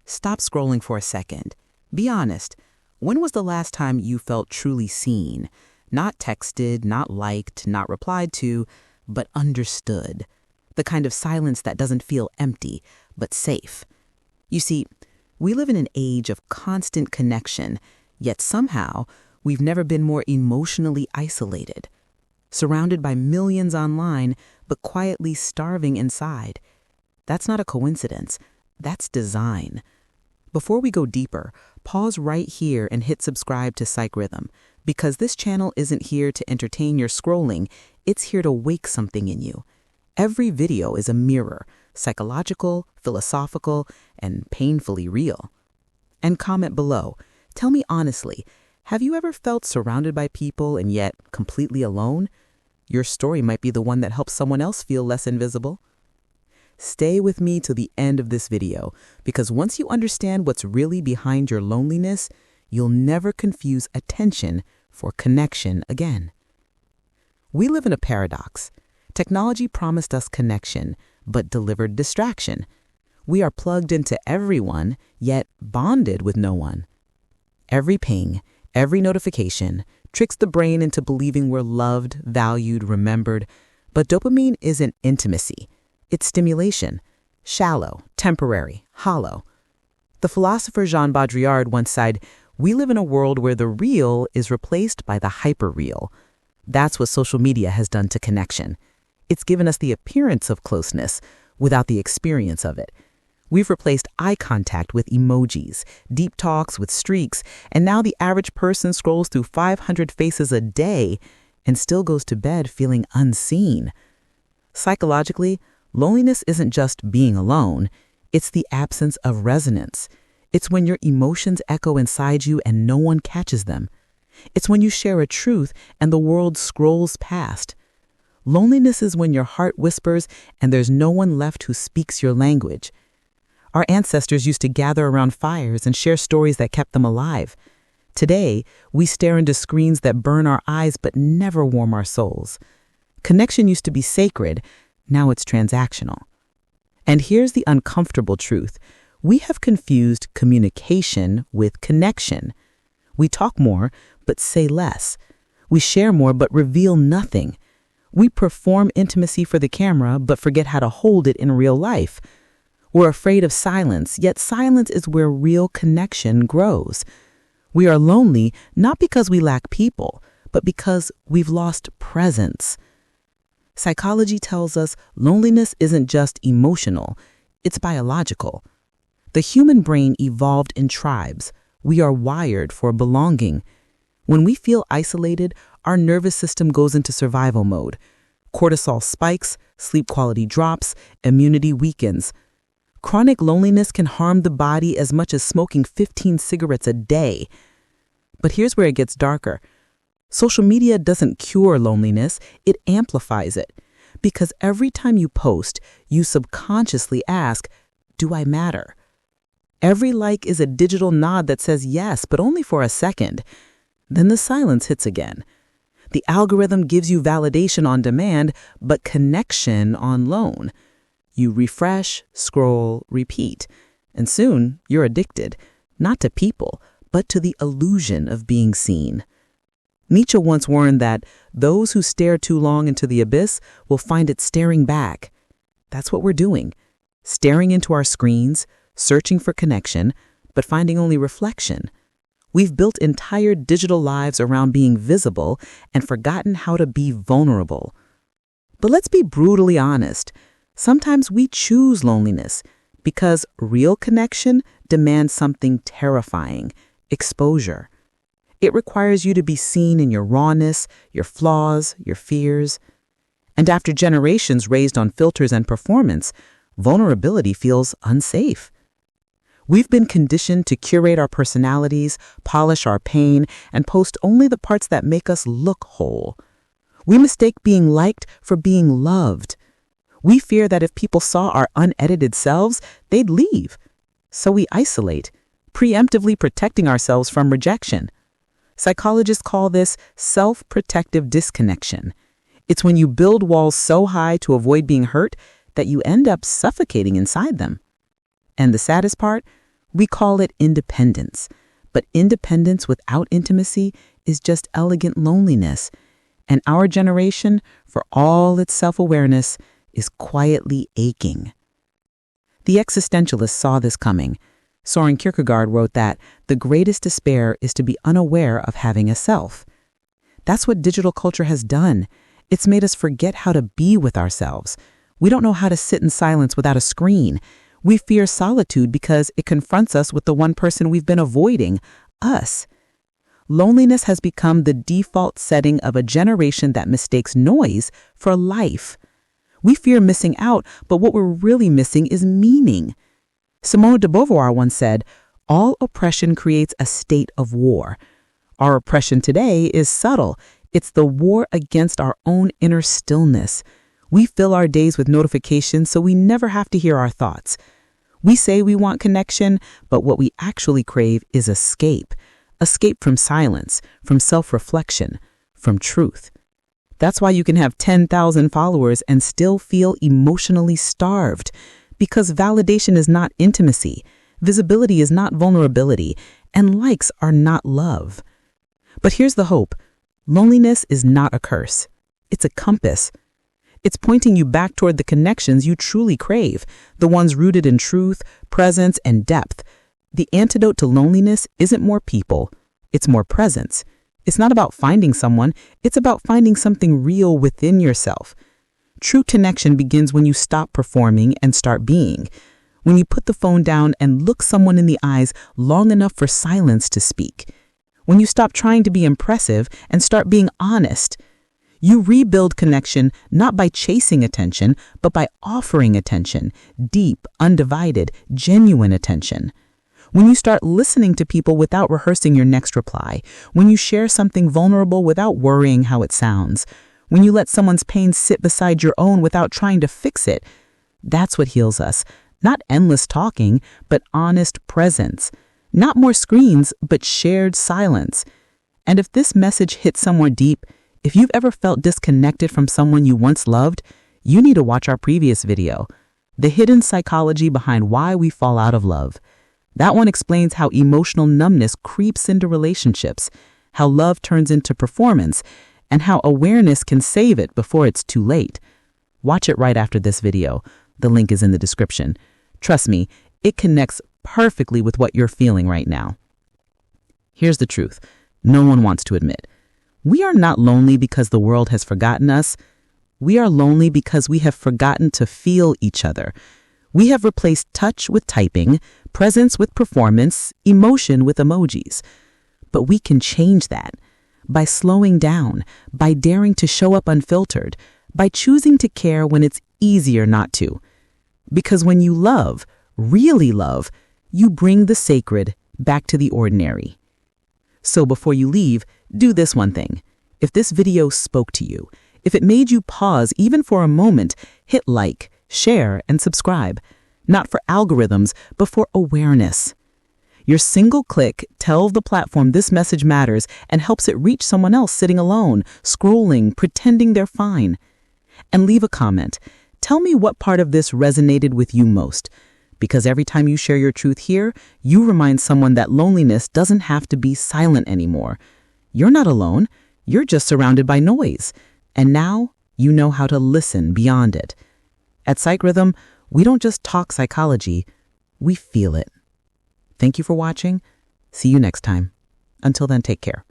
Stop scrolling for a second. Be honest. When was the last time you felt truly seen? Not texted, not liked, not replied to, but understood. The kind of silence that doesn't feel empty, but safe. You see, we live in an age of constant connection, yet somehow we've never been more emotionally isolated. Surrounded by millions online, but quietly starving inside. That's not a coincidence. That's design. Before we go deeper, pause right here and hit subscribe to Psych Rhythm, because this channel isn't here to entertain your scrolling, it's here to wake something in you. Every video is a mirror, psychological, philosophical, and painfully real. And comment below. Tell me honestly, have you ever felt surrounded by people and yet completely alone? Your story might be the one that helps someone else feel less invisible. Stay with me to the end of this video, because once you understand what's really behind your loneliness, you'll never confuse attention for connection again. We live in a paradox. Technology promised us connection, but delivered distraction. We are plugged into everyone, yet bonded with no one. Every ping, every notification tricks the brain into believing we're loved, valued, remembered. But dopamine isn't intimacy. It's stimulation. Shallow, temporary, hollow. The philosopher Jean Baudrillard once said, "We live in a world where the real is replaced by the hyper-real." That's what social media has done to connection. It's given us the appearance of closeness without the experience of it. We've replaced eye contact with emojis, deep talks with streaks, and now the average person scrolls through 500 faces a day and still goes to bed feeling unseen. Psychologically, loneliness isn't just being alone. It's the absence of resonance. It's when your emotions echo inside you and no one catches them. It's when you share a truth and the world scrolls past. Loneliness is when your heart whispers and there's no one left who speaks your language. Our ancestors used to gather around fires and share stories that kept them alive. Today, we stare into screens that burn our eyes but never warm our souls. Connection used to be sacred. Now it's transactional. And here's the uncomfortable truth. We have confused communication with connection. We talk more, but say less. We share more, but reveal nothing. We perform intimacy for the camera, but forget how to hold it in real life. We're afraid of silence, yet silence is where real connection grows. We are lonely not because we lack people, but because we've lost presence. Psychology tells us loneliness isn't just emotional, it's biological. The human brain evolved in tribes. We are wired for belonging. When we feel isolated, our nervous system goes into survival mode. Cortisol spikes, sleep quality drops, immunity weakens. Chronic loneliness can harm the body as much as smoking 15 cigarettes a day. But here's where it gets darker. Social media doesn't cure loneliness, it amplifies it. Because every time you post, you subconsciously ask, do I matter? Every like is a digital nod that says yes, but only for a second. Then the silence hits again. The algorithm gives you validation on demand, but connection on loan. You refresh, scroll, repeat, and soon you're addicted, not to people, but to the illusion of being seen. Nietzsche once warned that those who stare too long into the abyss will find it staring back. That's what we're doing, staring into our screens, searching for connection, but finding only reflection. We've built entire digital lives around being visible and forgotten how to be vulnerable. But let's be brutally honest. Sometimes we choose loneliness because real connection demands something terrifying, exposure. It requires you to be seen in your rawness, your flaws, your fears. And after generations raised on filters and performance, vulnerability feels unsafe. We've been conditioned to curate our personalities, polish our pain, and post only the parts that make us look whole. We mistake being liked for being loved. We fear that if people saw our unedited selves, they'd leave. So we isolate, preemptively protecting ourselves from rejection. Psychologists call this self-protective disconnection. It's when you build walls so high to avoid being hurt that you end up suffocating inside them. And the saddest part, We call it independence. But independence without intimacy is just elegant loneliness. And our generation, for all its self-awareness, is quietly aching. The existentialists saw this coming. Soren Kierkegaard wrote that the greatest despair is to be unaware of having a self. That's what digital culture has done. It's made us forget how to be with ourselves. We don't know how to sit in silence without a screen. We fear solitude because it confronts us with the one person we've been avoiding, us. Loneliness has become the default setting of a generation that mistakes noise for life. We fear missing out, but what we're really missing is meaning. Simone de Beauvoir once said, "All oppression creates a state of war." Our oppression today is subtle. It's the war against our own inner stillness. We fill our days with notifications so we never have to hear our thoughts. We say we want connection, but what we actually crave is escape. Escape from silence, from self-reflection, from truth. That's why you can have 10,000 followers and still feel emotionally starved. Because validation is not intimacy, visibility is not vulnerability, and likes are not love. But here's the hope. Loneliness is not a curse. It's a compass. It's pointing you back toward the connections you truly crave, the ones rooted in truth, presence, and depth. The antidote to loneliness isn't more people, it's more presence. It's not about finding someone, it's about finding something real within yourself. True connection begins when you stop performing and start being. When you put the phone down and look someone in the eyes long enough for silence to speak. When you stop trying to be impressive and start being honest. You rebuild connection not by chasing attention, but by offering attention, deep, undivided, genuine attention. When you start listening to people without rehearsing your next reply, when you share something vulnerable without worrying how it sounds, when you let someone's pain sit beside your own without trying to fix it, that's what heals us. Not endless talking, but honest presence. Not more screens, but shared silence. And if this message hits somewhere deep, if you've ever felt disconnected from someone you once loved, you need to watch our previous video, The Hidden Psychology Behind Why We Fall Out of Love. That one explains how emotional numbness creeps into relationships, how love turns into performance, and how awareness can save it before it's too late. Watch it right after this video. The link is in the description. Trust me, it connects perfectly with what you're feeling right now. Here's the truth. No one wants to admit. We are not lonely because the world has forgotten us. We are lonely because we have forgotten to feel each other. We have replaced touch with typing, presence with performance, emotion with emojis. But we can change that by slowing down, by daring to show up unfiltered, by choosing to care when it's easier not to. Because when you love, really love, you bring the sacred back to the ordinary. So before you leave, do this one thing. If this video spoke to you, if it made you pause even for a moment, hit like, share, and subscribe. Not for algorithms, but for awareness. Your single click tells the platform this message matters and helps it reach someone else sitting alone, scrolling, pretending they're fine. And leave a comment. Tell me what part of this resonated with you most. Because every time you share your truth here, you remind someone that loneliness doesn't have to be silent anymore. You're not alone. You're just surrounded by noise. And now you know how to listen beyond it. At Psych Rhythm, we don't just talk psychology, we feel it. Thank you for watching. See you next time. Until then, take care.